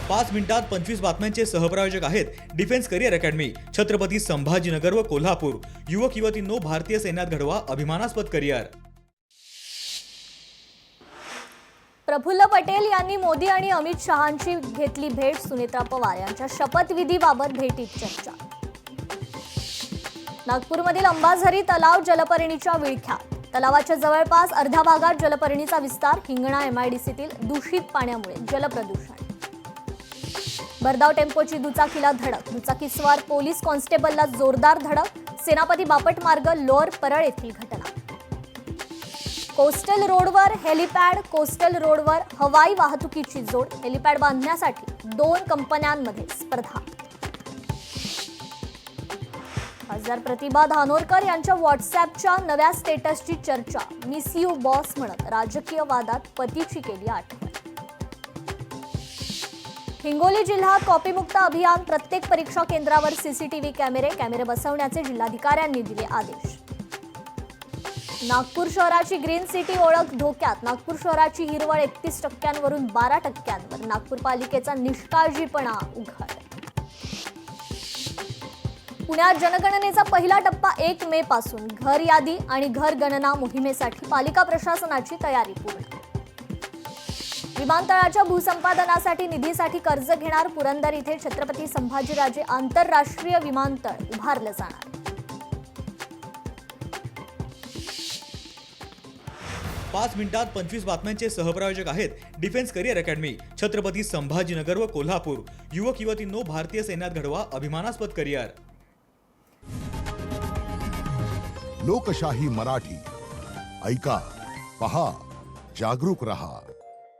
5 मिनिटात 25 बातम्यांचे सहप्रायोजक आहेत defence career academy, Chhatrapati Sambhajinagar व कोल्हापूर। युवक युवतींनो, भारतीय सैन्यात घडवा अभिमानास्पद करिअर। प्रफुल्ल पटेल यांनी मोदी आणि अमित शहांची घेतली भेट। सुनेत्रा पवार यांच्या शपथविधीबाबत भेटीत चर्चा। नागपूरमधील अंबाझरी तलाव जलपर्णीच्या विळख्यात। तलावाच्या जवळपास अर्ध्या भागात जलपर्णीचा विस्तार। हिंगणा एमआयडीसीतील दूषित पाण्यामुळे जलप्रदूषण। भरधाव टेम्पोची दुचाकीला धडक। दुचाकीस्वार पोलीस कॉन्स्टेबलला जोरदार धडक। सेनापती बापट मार्ग लोअर परळ येथील घटना। कोस्टल रोडवर हेलिपॅड। कोस्टल रोडवर हवाई वाहतुकीची जोड। हेलिपॅड बांधण्यासाठी 2 कंपन्यांमध्ये स्पर्धा। खासदार प्रतिभा धानोरकर यांच्या व्हॉट्सअॅपच्या नव्या स्टेटसची चर्चा। मिस यू बॉस म्हणत राजकीय वादात पतीची केली आठवण। हिंगोली जिल्हा कॉपीमुक्त अभियान। प्रत्येक परीक्षा केंद्रावर सीसीटीव्ही कॅमेरे बसवण्याचे जिल्हाधिकाऱ्यांनी दिले आदेश। नागपूर शहराची ग्रीन सिटी ओळख धोक्यात। नागपूर शहराची हिरवळ 31% वरून 12%वर। नागपूर पालिकेचा निष्काळजीपणा उघड। पुण्यात जनगणनेचा पहिला टप्पा 1 मे पासून। घर यादी आणि घर गणना मोहिमेसाठी पालिका प्रशासनाची तयारी पूर्ण। विमानतळाच्या भूसंपादनासाठी निधीसाठी कर्ज घेणार। पुरंदर इथे छत्रपती संभाजीराजे आंतरराष्ट्रीय विमानतळ उभारलं जाणार। पाच मिनिटात 25 बातम्यांचे सहप्रायोजक आहेत defence career academy, Chhatrapati Sambhajinagar व कोल्हापूर। युवक युवतींनो, भारतीय सैन्यात घडवा अभिमानास्पद करिअर। लोकशाही मराठी ऐका, पहा, जागरूक रहा।